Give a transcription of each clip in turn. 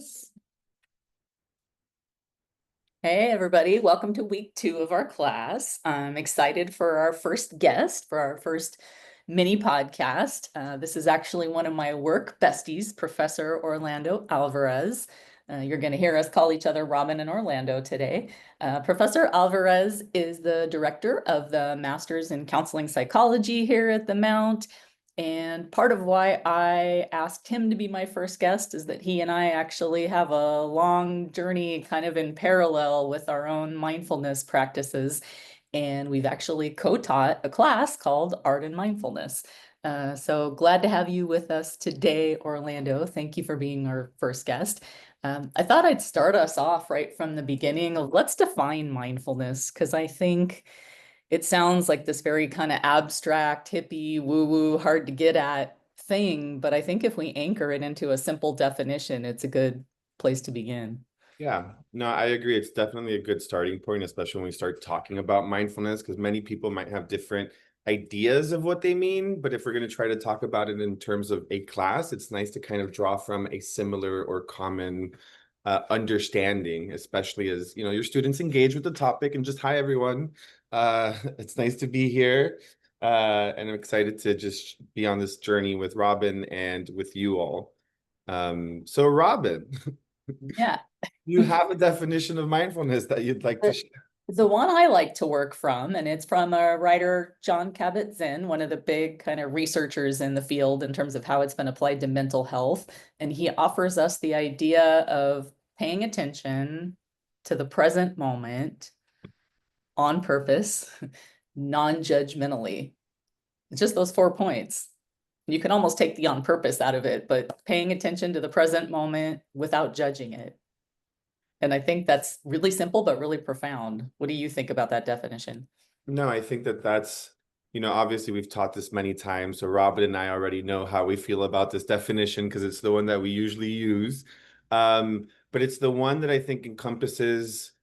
Mindfulness. Hey, everybody. Welcome to week 2 of our class. I'm excited for our first guest, for our first mini podcast. This is actually one of my work besties, Professor Orlando Alvarez. You're going to hear us call each other Robin and Orlando today. Professor Alvarez is the director of the Master's in Counseling Psychology here at the Mount. And part of why I asked him to be my first guest is that he and I actually have a long journey kind of in parallel with our own mindfulness practices. And we've actually co-taught a class called Art and Mindfulness. So glad to have you with us today, Orlando. Thank you for being our first guest. I thought I'd start us off right from the beginning. Let's define mindfulness, because I think it sounds like this very kind of abstract, hippie, woo-woo, hard to get at thing. But I think if we anchor it into a simple definition, it's a good place to begin. Yeah, no, I agree. It's definitely a good starting point, especially when we start talking about mindfulness, because many people might have different ideas of what they mean. But if we're going to try to talk about it in terms of a class, it's nice to kind of draw from a similar or common understanding, especially as, your students engage with the topic. And just hi, everyone. It's nice to be here. And I'm excited to just be on this journey with Robin and with you all. So Robin, Yeah. you have a definition of mindfulness that you'd like to share? The one I like to work from, and it's from a writer, Jon Kabat-Zinn, one of the big kind of researchers in the field in terms of how it's been applied to mental health. And he offers us the idea of paying attention to the present moment on purpose, non-judgmentally. It's just those 4 points. You can almost take the on purpose out of it, but paying attention to the present moment without judging it. And I think that's really simple, but really profound. What do you think about that definition? No, I think that that's, obviously we've taught this many times. So Robin and I already know how we feel about this definition because it's the one that we usually use. But it's the one that I think encompasses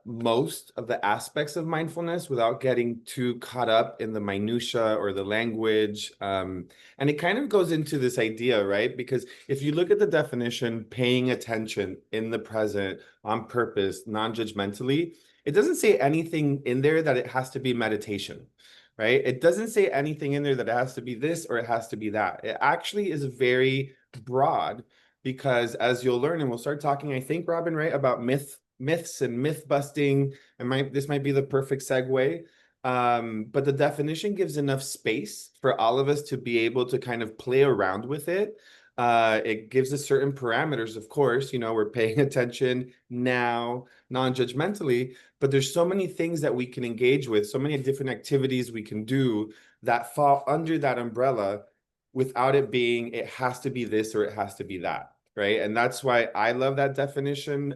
most of the aspects of mindfulness without getting too caught up in the minutia or the language. And it kind of goes into this idea, right? Because if you look at the definition, paying attention in the present on purpose, non-judgmentally, it doesn't say anything in there that it has to be meditation, right? It doesn't say anything in there that it has to be this or it has to be that. It actually is very broad because as you'll learn, and we'll start talking, I think, Robin, right, about myths and myth busting, and this might be the perfect segue. But the definition gives enough space for all of us to be able to kind of play around with it. It gives us certain parameters, of course, we're paying attention now, non-judgmentally, but there's so many things that we can engage with, so many different activities we can do that fall under that umbrella without it being, it has to be this or it has to be that, right? And that's why I love that definition.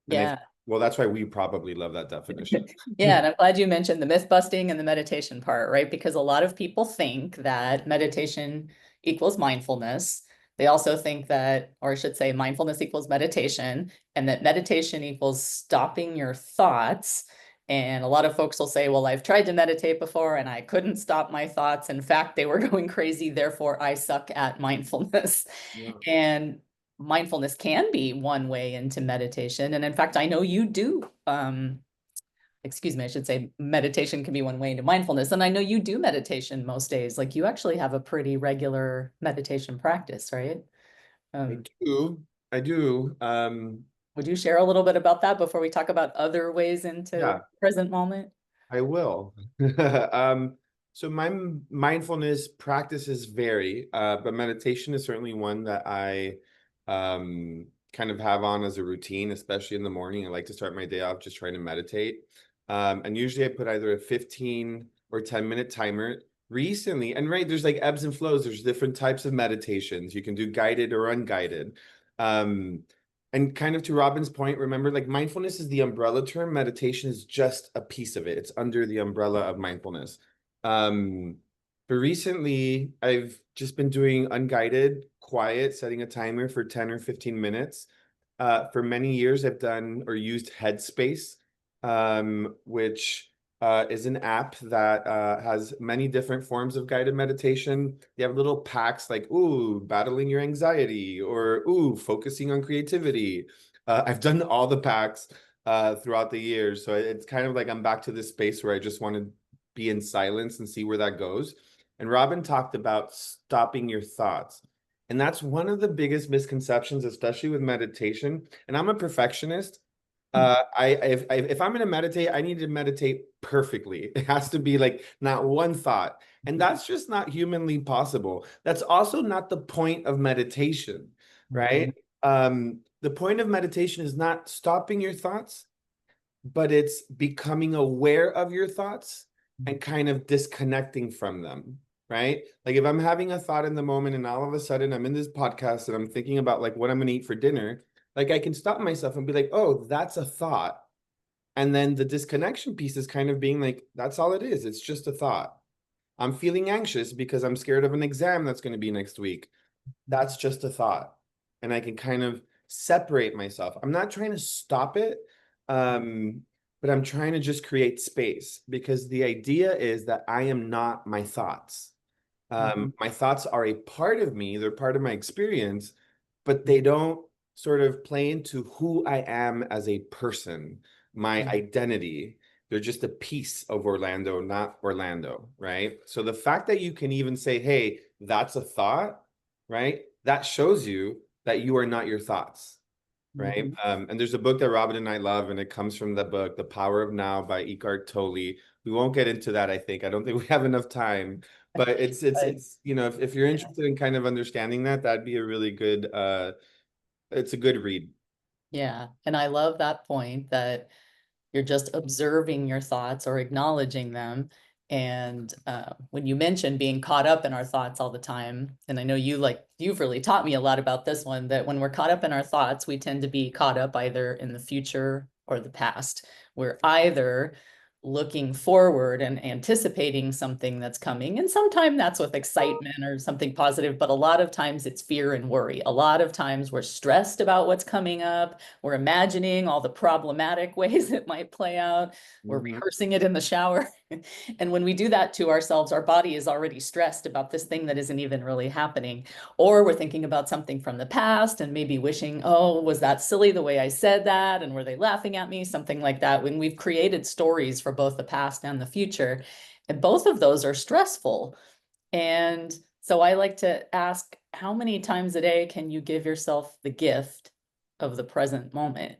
Yeah. Well, that's why we probably love that definition. Yeah, and I'm glad you mentioned the myth busting and the meditation part, right? Because a lot of people think that meditation equals mindfulness. They also think that, or I should say, mindfulness equals meditation, and that meditation equals stopping your thoughts. And a lot of folks will say, well, I've tried to meditate before and I couldn't stop my thoughts. In fact, they were going crazy, therefore I suck at mindfulness. Yeah. And mindfulness can be one way into meditation. And in fact, I know you do, excuse me, I should say meditation can be one way into mindfulness. And I know you do meditation most days. Like you actually have a pretty regular meditation practice, right? I do. I do. Would you share a little bit about that before we talk about other ways into Yeah, present moment? I will. So my mindfulness practices vary, but meditation is certainly one that I kind of have on as a routine, especially in the morning. I like to start my day off just trying to meditate. And usually I put either a 15 or 10-minute timer. Recently, and right, there's like ebbs and flows. There's different types of meditations. You can do guided or unguided. Um, and kind of to Robin's point, remember, like mindfulness is the umbrella term. Meditation is just a piece of it. It's under the umbrella of mindfulness. Um, but recently, I've just been doing unguided, quiet, setting a timer for 10 or 15 minutes. For many years, I've done or used Headspace, which is an app that has many different forms of guided meditation. You have little packs like, ooh, battling your anxiety, or ooh, focusing on creativity. I've done all the packs throughout the years. So it's kind of like I'm back to this space where I just want to be in silence and see where that goes. And Robin talked about stopping your thoughts. And that's one of the biggest misconceptions, especially with meditation. And I'm a perfectionist. If I'm gonna meditate, I need to meditate perfectly. It has to be like not one thought, and that's just not humanly possible. That's also not the point of meditation, Mhm. right? The point of meditation is not stopping your thoughts, but it's becoming aware of your thoughts and kind of disconnecting from them, right? Like if I'm having a thought in the moment and all of a sudden I'm in this podcast and I'm thinking about like what I'm going to eat for dinner, like I can stop myself and be like, oh, that's a thought. And then the disconnection piece is kind of being like, that's all it is. It's just a thought. I'm feeling anxious because I'm scared of an exam that's going to be next week. That's just a thought. And I can kind of separate myself. I'm not trying to stop it, um, but I'm trying to just create space because the idea is that I am not my thoughts. Mhm. My thoughts are a part of me, they're part of my experience, but they don't sort of play into who I am as a person, my Mhm. identity. They're just a piece of Orlando, not Orlando, right? So the fact that you can even say, hey, that's a thought, right? That shows you that you are not your thoughts, right? Mhm. And there's a book that Robin and I love, and it comes from the book, The Power of Now by Eckhart Tolle. We won't get into that, I think. I don't think we have enough time, but But if you're yeah, interested in kind of understanding that, that'd be a really good it's a good read. yeah. And I love that point that you're just observing your thoughts or acknowledging them. And when you mention being caught up in our thoughts all the time, and I know you've really taught me a lot about this one, that when we're caught up in our thoughts, we tend to be caught up either in the future or the past. We're either looking forward and anticipating something that's coming. And sometimes that's with excitement or something positive, but a lot of times it's fear and worry. A lot of times we're stressed about what's coming up. We're imagining all the problematic ways it might play out. We're Mhm. rehearsing it in the shower. And when we do that to ourselves, our body is already stressed about this thing that isn't even really happening. Or we're thinking about something from the past and maybe wishing, oh, was that silly the way I said that? And were they laughing at me? Something like that. When we've created stories for both the past and the future, and both of those are stressful. And so I like to ask, how many times a day can you give yourself the gift of the present moment?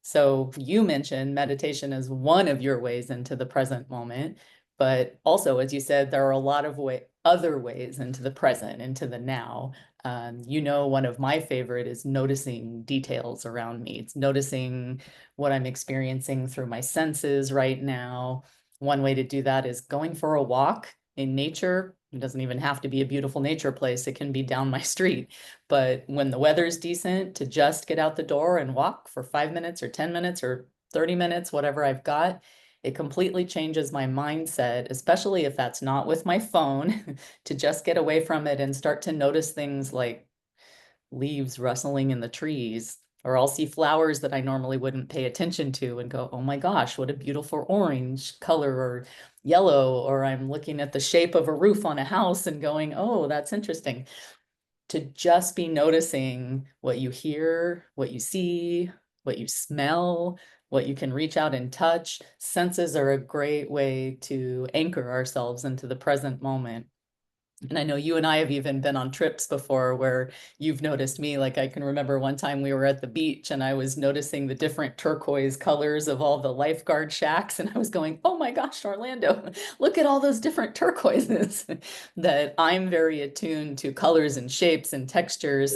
So you mentioned meditation as one of your ways into the present moment, but also, as you said, there are a lot of other ways into the present, into the now. One of my favorite is noticing details around me. It's noticing what I'm experiencing through my senses right now. One way to do that is going for a walk in nature. It doesn't even have to be a beautiful nature place. It can be down my street. But when the weather's decent, to just get out the door and walk for 5 minutes or 10 minutes or 30 minutes, whatever I've got, it completely changes my mindset, especially if that's not with my phone, to just get away from it and start to notice things like leaves rustling in the trees. Or I'll see flowers that I normally wouldn't pay attention to and go, oh my gosh, what a beautiful orange color or yellow. Or I'm looking at the shape of a roof on a house and going, oh, that's interesting, to just be noticing what you hear, what you see, what you smell, what you can reach out and touch. Senses are a great way to anchor ourselves into the present moment. And I know you and I have even been on trips before where you've noticed me. Like I can remember one time we were at the beach and I was noticing the different turquoise colors of all the lifeguard shacks. And I was going, oh my gosh, Orlando, look at all those different turquoises. That I'm very attuned to colors and shapes and textures.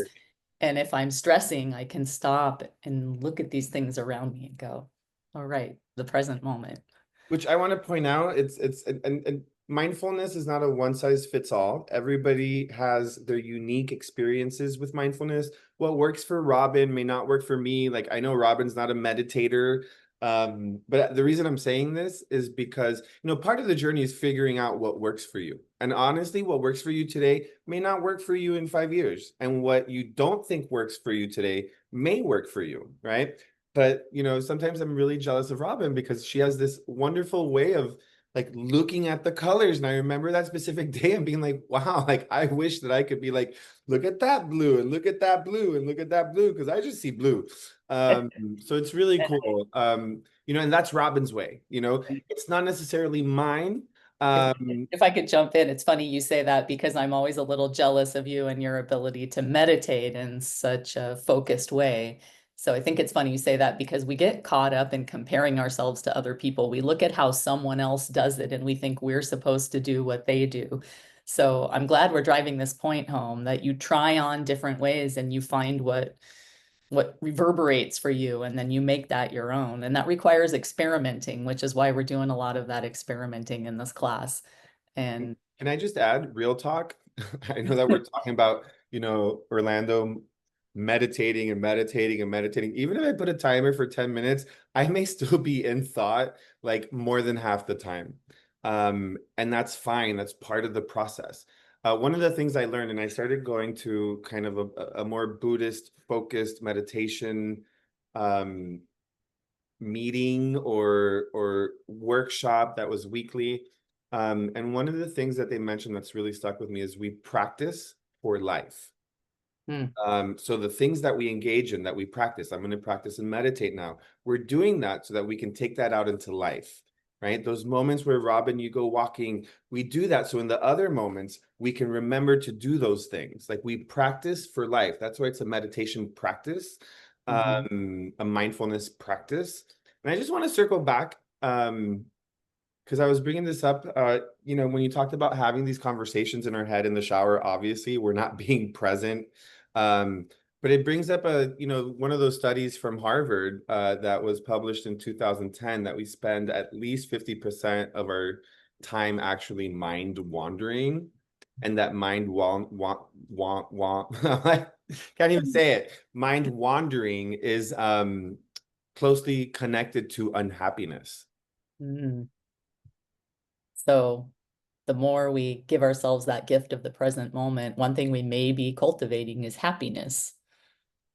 And if I'm stressing, I can stop and look at these things around me and go, all right, the present moment. Which I want to point out, and mindfulness is not a one size fits all. Everybody has their unique experiences with mindfulness. What works for Robin may not work for me. Like I know Robin's not a meditator. But the reason I'm saying this is because, part of the journey is figuring out what works for you. And honestly, what works for you today may not work for you in 5 years. And what you don't think works for you today may work for you, right? But, sometimes I'm really jealous of Robin because she has this wonderful way of like looking at the colors. And I remember that specific day and being like, wow, like I wish that I could be like, look at that blue and look at that blue and look at that blue, because I just see blue. So it's really cool. And that's Robin's way, it's not necessarily mine. If Um, if I could jump in, it's funny you say that because I'm always a little jealous of you and your ability to meditate in such a focused way. So I think it's funny you say that because we get caught up in comparing ourselves to other people. We look at how someone else does it and we think we're supposed to do what they do. So I'm glad we're driving this point home that you try on different ways and you find what reverberates for you and then you make that your own, and that requires experimenting, which is why we're doing a lot of that experimenting in this class. And can I just add real talk? I know that we're talking about, Orlando meditating and meditating and meditating. Even if I put a timer for 10 minutes, I may still be in thought like more than half the time. And that's fine. That's part of the process. One of the things I learned, and I started going to kind of a more Buddhist focused meditation um, meeting or workshop that was weekly. And one of the things that they mentioned that's really stuck with me is we practice for life. hmm, So the things that we engage in, that we practice, I'm going to practice and meditate now. We're doing that so that we can take that out into life, right? Those moments where Robin, you go walking, we do that. So in the other moments, we can remember to do those things. Like we practice for life. That's why it's a meditation practice, mhm. a mindfulness practice. And I just want to circle back. Because I was bringing this up, when you talked about having these conversations in our head in the shower, obviously we're not being present. Um, but it brings up one of those studies from Harvard that was published in 2010 that we spend at least 50% of our time actually mind wandering, and that mind I can't even say it. Mind wandering is closely connected to unhappiness. Mm. So the more we give ourselves that gift of the present moment, one thing we may be cultivating is happiness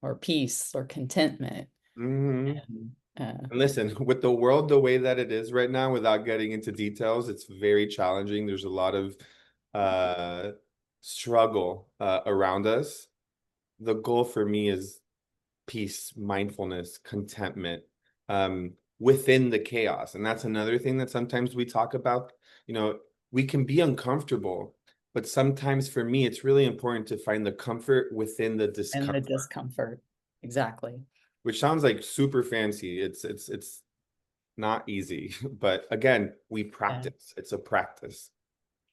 or peace or contentment. Hmm. And And listen, with the world the way that it is right now, without getting into details, it's very challenging. There's a lot of uh, struggle around us. The goal for me is peace, mindfulness, contentment within the chaos. And that's another thing that sometimes we talk about. You know, we can be uncomfortable, but sometimes for me, it's really important to find the comfort within the and the discomfort, discomfort. Exactly. which sounds like super fancy. It's not easy, but again, we Yeah. practice. It's a practice.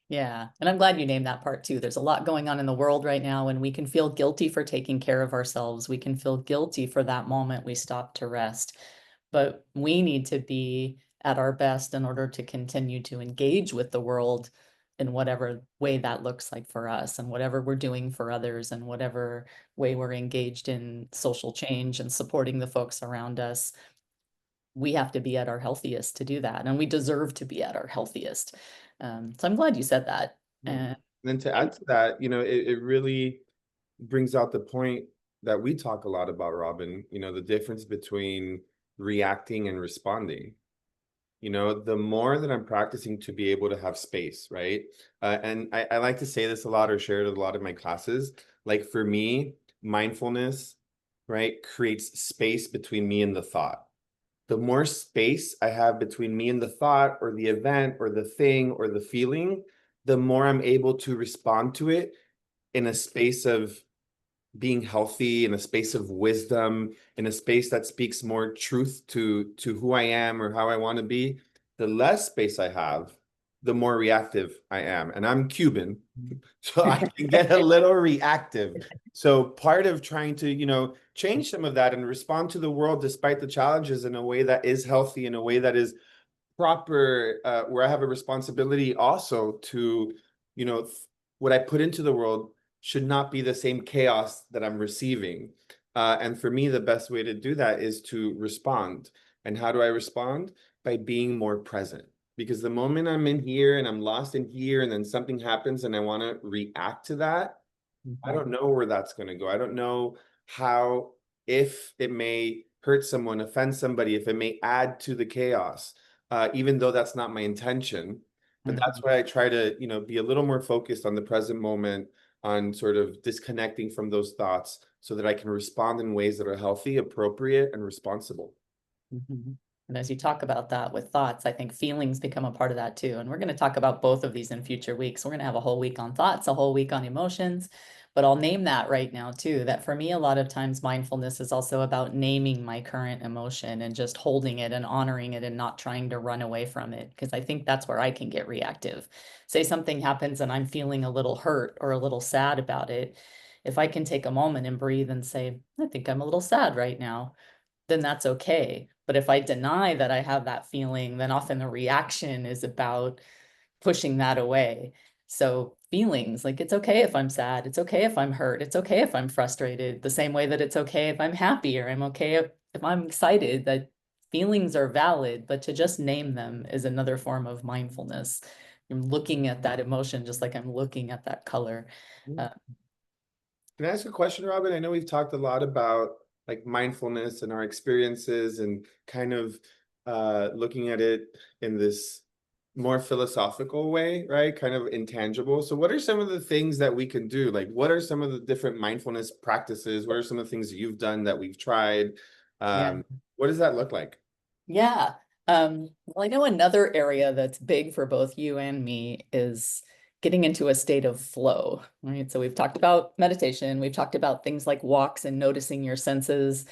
Yeah, and I'm glad you named that part too. There's a lot going on in the world right now, and we can feel guilty for taking care of ourselves. We can feel guilty for that moment we stop to rest. But we need to be at our best in order to continue to engage with the world in whatever way that looks like for us, and whatever we're doing for others, and whatever way we're engaged in social change and supporting the folks around us. We have to be at our healthiest to do that, and we deserve to be at our healthiest. So I'm glad you said that. Yeah. And And then to add to that, it really brings out the point that we talk a lot about, Robin, the difference between reacting and responding. The more that I'm practicing to be able to have space, right? And I like to say this a lot or share it in a lot of my classes. Like for me, mindfulness, right, creates space between me and the thought. The more space I have between me and the thought or the event or the thing or the feeling, the more I'm able to respond to it in a space of being healthy, in a space of wisdom, in a space that speaks more truth to who I am or how I want to be. The less space I have, the more reactive I am. And I'm Cuban, so I can get a little reactive. So part of trying to, change some of that and respond to the world despite the challenges in a way that is healthy, in a way that is proper, where I have a responsibility also to, what I put into the world should not be the same chaos that I'm receiving. And for me, the best way to do that is to respond. And how do I respond? By being more present. Because the moment I'm in here and I'm lost in here, and then something happens and I want to react to that, I Mhm. don't know where that's going to go. I don't know how, if it may hurt someone, offend somebody, if it may add to the chaos, even though that's not my intention. But that's Mhm. why I try to, be a little more focused on the present moment, on sort of disconnecting from those thoughts so that I can respond in ways that are healthy, appropriate, and responsible. Mhm. And as you talk about that with thoughts, I think feelings become a part of that too. And we're going to talk about both of these in future weeks. We're going to have a whole week on thoughts, a whole week on emotions, but I'll name that right now too. That for me, a lot of times mindfulness is also about naming my current emotion and just holding it and honoring it and not trying to run away from it. Because I think that's where I can get reactive. Say something happens and I'm feeling a little hurt or a little sad about it. If I can take a moment and breathe and say, I think I'm a little sad right now, then that's okay. But if I deny that I have that feeling, then often the reaction is about pushing that away. So feelings, like it's okay if I'm sad, it's okay if I'm hurt, it's okay if I'm frustrated, the same way that it's okay if I'm happy or I'm okay if I'm excited, that feelings are valid, but to just name them is another form of mindfulness. I'm looking at that emotion just like I'm looking at that color. Uh, Can I ask a question, Robin? I know we've talked a lot about like mindfulness and our experiences and kind of looking at it in this more philosophical way, right? Kind of intangible. So what are some of the things that we can do? Like what are some of the different mindfulness practices? What are some of the things that you've done that we've tried? yeah. What does that look like? Yeah. Well, I know another area that's big for both you and me is getting into a state of flow, right? So we've talked about meditation, we've talked about things like walks and noticing your senses.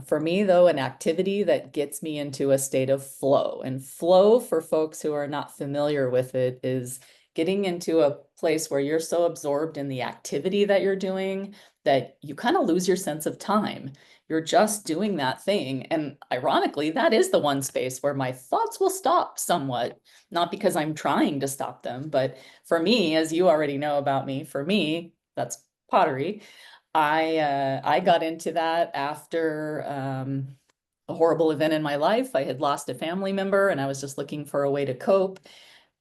For me, though, an activity that gets me into a state of flow. And flow, for folks who are not familiar with it, is getting into a place where you're so absorbed in the activity that you're doing that you kind of lose your sense of time. You're just doing that thing. And ironically, that is the one space where my thoughts will stop somewhat, not because I'm trying to stop them, but for me, as you already know about me, for me, that's pottery. I got into that after a horrible event in my life. I had lost a family member and I was just looking for a way to cope.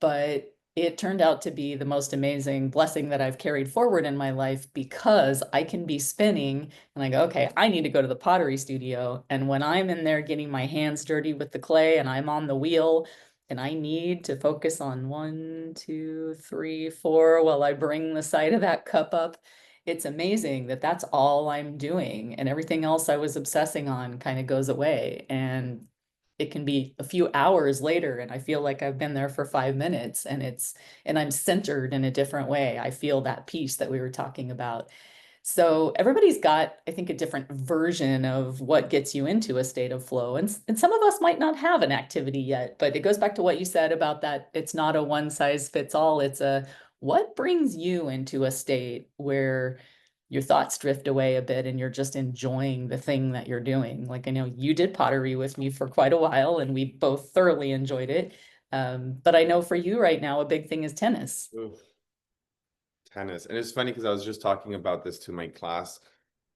But it turned out to be the most amazing blessing that I've carried forward in my life because I can be spinning and I go, okay, I need to go to the pottery studio. And when I'm in there getting my hands dirty with the clay and I'm on the wheel and I need to focus on 1, 2, 3, 4 while I bring the side of that cup up, it's amazing that that's all I'm doing. And everything else I was obsessing on kind of goes away. And it can be a few hours later and I feel like I've been there for 5 minutes and I'm centered in a different way. I feel that peace that we were talking about. So everybody's got, I think, a different version of what gets you into a state of flow. And some of us might not have an activity yet, but it goes back to what you said about that it's not a one size fits all. It's a what brings you into a state where your thoughts drift away a bit and you're just enjoying the thing that you're doing. Like I know you did pottery with me for quite a while and we both thoroughly enjoyed it. But I know for you right now, a big thing is tennis. Oof. Tennis. And it's funny because I was just talking about this to my class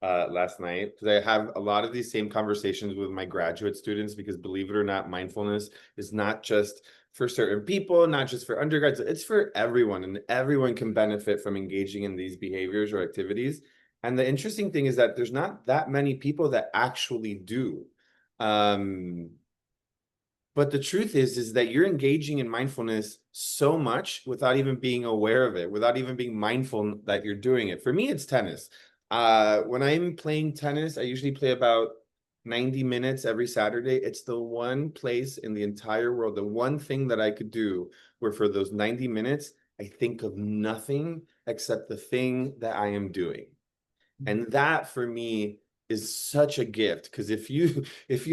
last night because I have a lot of these same conversations with my graduate students because believe it or not, mindfulness is not just for certain people, not just for undergrads, it's for everyone, and everyone can benefit from engaging in these behaviors or activities. And the interesting thing is that there's not that many people that actually do. Um, but the truth is that you're engaging in mindfulness so much without even being aware of it, without even being mindful that you're doing it. For me, it's tennis. When I'm playing tennis, I usually play about 90 minutes every Saturday. It's the one place in the entire world, the one thing that I could do where for those 90 minutes, I think of nothing except the thing that I am doing. And that for me is such a gift because if you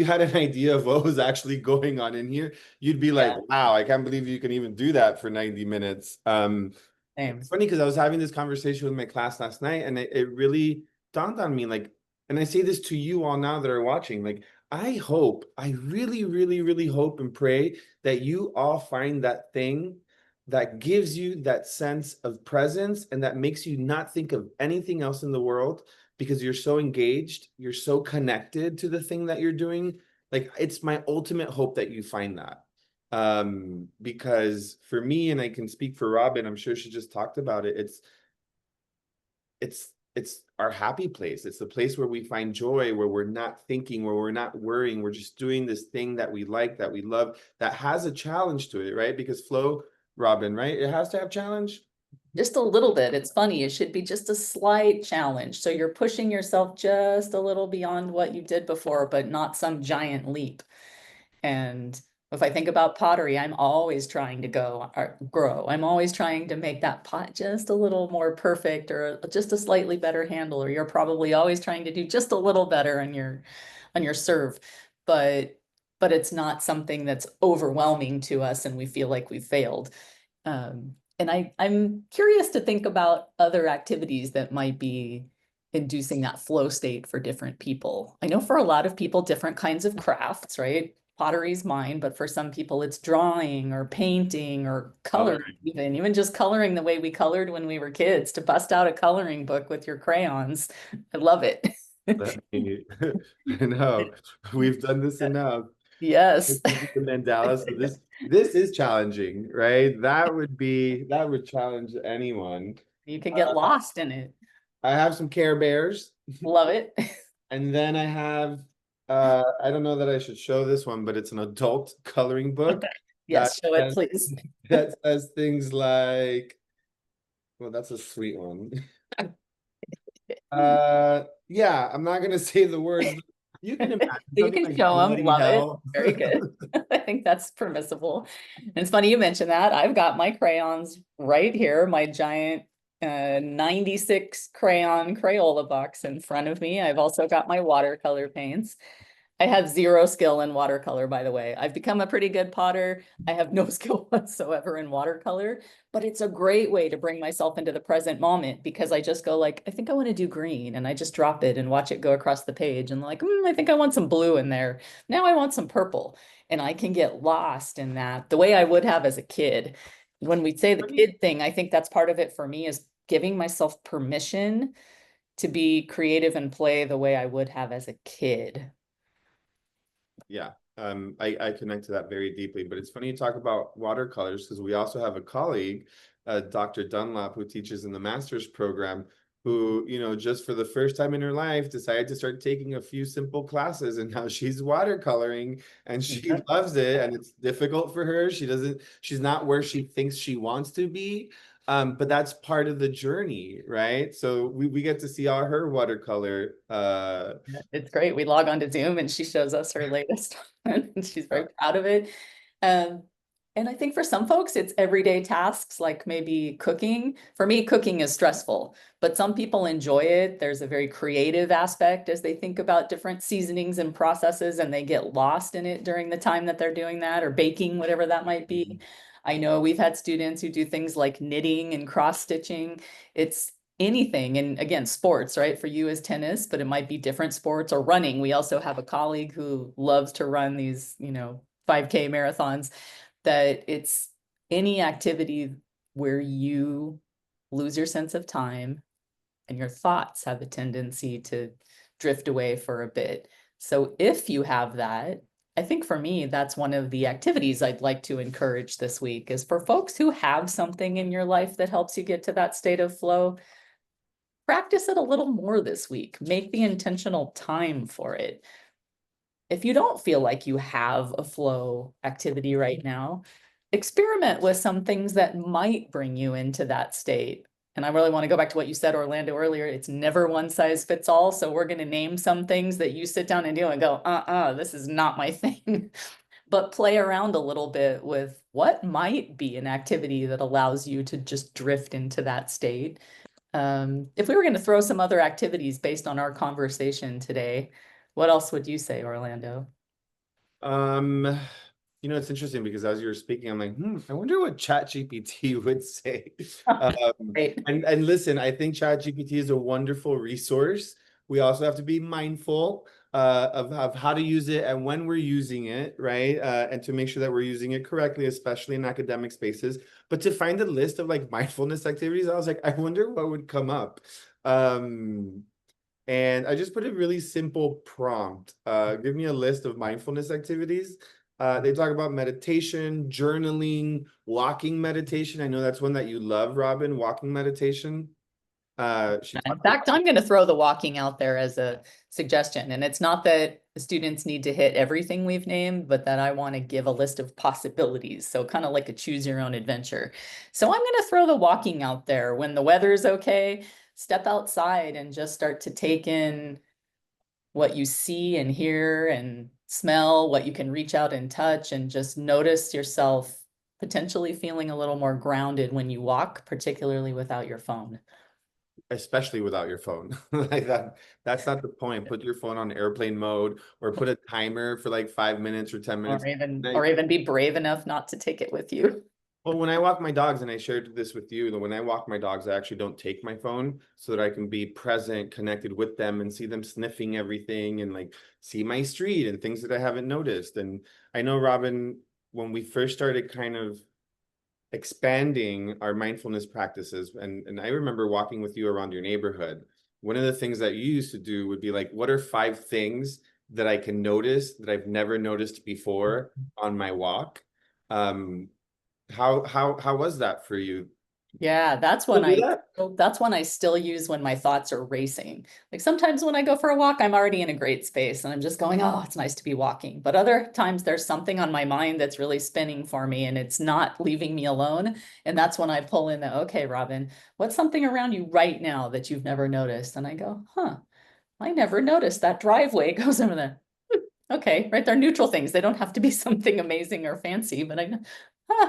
had an idea of what was actually going on in here, you'd be like, Yeah, wow, I can't believe you can even do that for 90 minutes. It's same. funny because I was having this conversation with my class last night and it really dawned on me like, and I say this to you all now that are watching, like I really, really, really hope and pray that you all find that thing that gives you that sense of presence and that makes you not think of anything else in the world because you're so engaged, you're so connected to the thing that you're doing. Like it's my ultimate hope that you find that. Because for me, and I can speak for Robin, I'm sure she just talked about it, it's it's our happy place. It's the place where we find joy, where we're not thinking, where we're not worrying. We're just doing this thing that we like, that we love, that has a challenge to it, right? Because flow, Robin, right? It has to have challenge. Just a little bit. It's funny. It should be just a slight challenge. So you're pushing yourself just a little beyond what you did before, but not some giant leap. And if I think about pottery, I'm always trying to go or grow. I'm always trying to make that pot just a little more perfect or just a slightly better handle, or you're probably always trying to do just a little better on your serve. But it's not something that's overwhelming to us and we feel like we failed. And I'm curious to think about other activities that might be inducing that flow state for different people. I know for a lot of people, different kinds of crafts, right? Pottery's mine, but for some people it's drawing or painting or coloring, Coloring. even just coloring the way we colored when we were kids, to bust out a coloring book with your crayons. I love it. I know we've done this enough. Yes, The mandala. So this is challenging, right? That would challenge anyone. you can get Uh, lost in it. I have some Care Bears, Love it. and then I have I don't know that I should show this one, but it's an adult coloring book that Yes, show it, says, please. that says things like, well, that's a sweet one. Yeah, I'm not gonna say the words, but you can imagine You something can like show them. bloody Love it. hell. Very good. I think that's permissible. And it's funny you mentioned that. I've got my crayons right here, my giant 96 crayon Crayola box in front of me. I've also got my watercolor paints. I have zero skill in watercolor, by the way. I've become a pretty good potter. I have no skill whatsoever in watercolor, but it's a great way to bring myself into the present moment because I just go like, I think I want to do green, and I just drop it and watch it go across the page and like, I think I want some blue in there. Now I want some purple. And I can get lost in that the way I would have as a kid. When we say the kid thing, I think that's part of it for me is giving myself permission to be creative and play the way I would have as a kid. Yeah, I connect to that very deeply. But it's funny you talk about watercolors because we also have a colleague, Dr. Dunlap, who teaches in the master's program, who, just for the first time in her life decided to start taking a few simple classes, and now she's watercoloring and she loves it. And it's difficult for her. She's not where she thinks she wants to be. But that's part of the journey, right? So we get to see all her watercolor It's great. We log on to Zoom and she shows us her latest one, and she's very proud of it. Um, and I think for some folks, it's everyday tasks like maybe cooking. For me, cooking is stressful, but some people enjoy it. There's a very creative aspect as they think about different seasonings and processes, and they get lost in it during the time that they're doing that, or baking, whatever that might be. I know we've had students who do things like knitting and cross stitching. It's anything. And again, sports, right? For you is tennis, but it might be different sports or running. We also have a colleague who loves to run these, 5K marathons, that it's any activity where you lose your sense of time and your thoughts have a tendency to drift away for a bit. So if you have that, I think for me, that's one of the activities I'd like to encourage this week is for folks who have something in your life that helps you get to that state of flow, practice it a little more this week. Make the intentional time for it. If you don't feel like you have a flow activity right now, experiment with some things that might bring you into that state. And I really want to go back to what you said, Orlando, earlier. It's never one size fits all. So we're going to name some things that you sit down and do and go, this is not my thing. But play around a little bit with what might be an activity that allows you to just drift into that state. If we were going to throw some other activities based on our conversation today, what else would you say, Orlando? Um, it's interesting because as you were speaking, I'm like, I wonder what ChatGPT would say. Great. And listen, I think ChatGPT is a wonderful resource. We also have to be mindful of how to use it and when we're using it, right? And to make sure that we're using it correctly, especially in academic spaces. But to find a list of like mindfulness activities, I was like, I wonder what would come up. And I just put a really simple prompt. Give me a list of mindfulness activities. They talk about meditation, journaling, walking meditation. I know that's one that you love, Robin, walking meditation. She In talked fact, I'm going to throw the walking out there as a suggestion. And it's not that the students need to hit everything we've named, but that I want to give a list of possibilities. So kind of like a choose your own adventure. So I'm going to throw the walking out there. When the weather's okay, step outside and just start to take in what you see and hear and smell, what you can reach out and touch, and just notice yourself potentially feeling a little more grounded when you walk, particularly without your phone. especially without your phone. Like that's not the point. Put your phone on airplane mode or put a timer for like 5 minutes or 10 minutes. Or even be brave enough not to take it with you. Well, when I walk my dogs, and I shared this with you, that when I walk my dogs, I actually don't take my phone so that I can be present, connected with them, and see them sniffing everything and like see my street and things that I haven't noticed. And I know, Robin, when we first started kind of expanding our mindfulness practices, and I remember walking with you around your neighborhood, one of the things that you used to do would be like, what are 5 things that I can notice that I've never noticed before on my walk? Um, how was that for you? Yeah, Still do that? that's one I still use when my thoughts are racing. Like sometimes when I go for a walk, I'm already in a great space and I'm just going, oh, it's nice to be walking. But other times there's something on my mind that's really spinning for me and it's not leaving me alone. And that's when I pull in the, okay, Robin, what's something around you right now that you've never noticed? And I go, huh, I never noticed that driveway goes over there. Okay, right? They're neutral things. They don't have to be something amazing or fancy, but huh,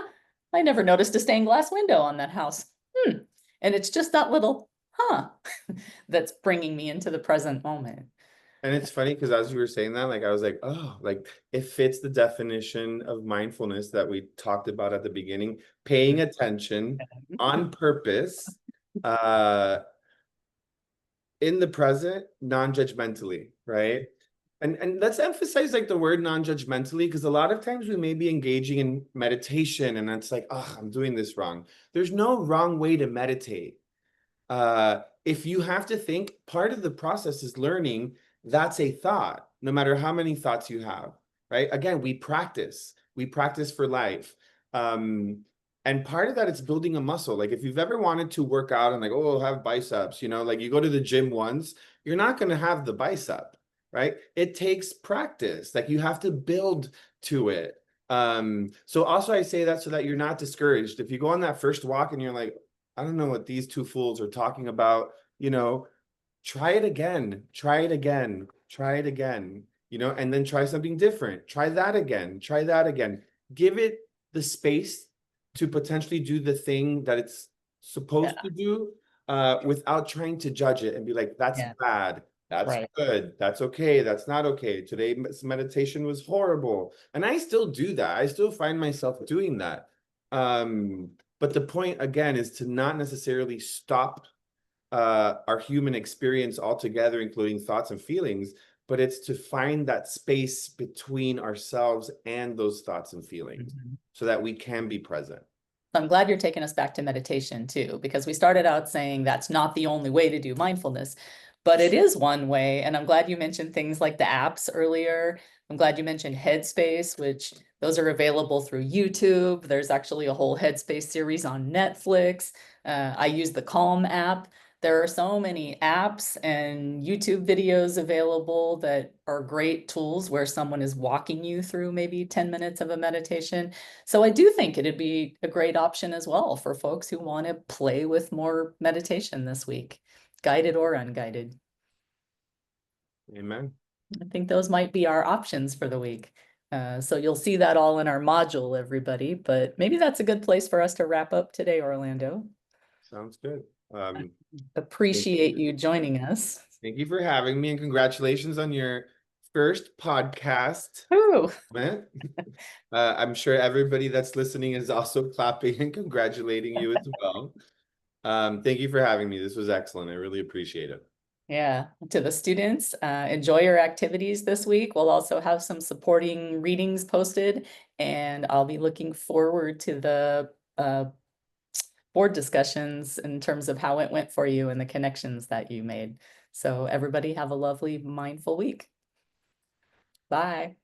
I never noticed a stained glass window on that house. And it's just that little, huh, that's bringing me into the present moment. And it's funny because as you were saying that, like I was like, oh, like it fits the definition of mindfulness that we talked about at the beginning, paying attention on purpose, uh, in the present, non-judgmentally, right? And let's emphasize like the word non-judgmentally, because a lot of times we may be engaging in meditation and it's like, oh, I'm doing this wrong. There's no wrong way to meditate. If you have to think, part of the process is learning that's a thought, no matter how many thoughts you have, right? Again, we practice for life. Um, and part of that is building a muscle. Like if you've ever wanted to work out and like, oh, I'll have biceps, like you go to the gym once, you're not going to have the bicep, right? It takes practice. Like you have to build to it. So also I say that so that you're not discouraged. If you go on that first walk and you're like, I don't know what these two fools are talking about, try it again, try it again, try it again, and then try something different. Try that again, try that again. Give it the space to potentially do the thing that it's Yeah, supposed to do, without trying to judge it and be like, that's yeah, bad. That's right. good. That's okay. That's not okay. Today's meditation was horrible. And I still do that. I still find myself doing that. But the point again is to not necessarily stop our human experience altogether, including thoughts and feelings, but it's to find that space between ourselves and those thoughts and feelings Mhm. so that we can be present. I'm glad you're taking us back to meditation too, because we started out saying that's not the only way to do mindfulness, but it is one way. And I'm glad you mentioned things like the apps earlier. I'm glad you mentioned Headspace, which those are available through YouTube. There's actually a whole Headspace series on Netflix. I use the Calm app. There are so many apps and YouTube videos available that are great tools where someone is walking you through maybe 10 minutes of a meditation. So I do think it'd be a great option as well for folks who want to play with more meditation this week, guided or unguided. Amen. I think those might be our options for the week. So you'll see that all in our module, everybody, but maybe that's a good place for us to wrap up today, Orlando. Sounds good. Thank Appreciate you. you joining us. Thank you for having me and congratulations on your first podcast. Ooh, I'm sure everybody that's listening is also clapping and congratulating you as well. Thank you for having me. This was excellent. I really appreciate it. yeah. To the students, enjoy your activities this week. We'll also have some supporting readings posted, and I'll be looking forward to the board discussions in terms of how it went for you and the connections that you made. So everybody have a lovely mindful week. Bye.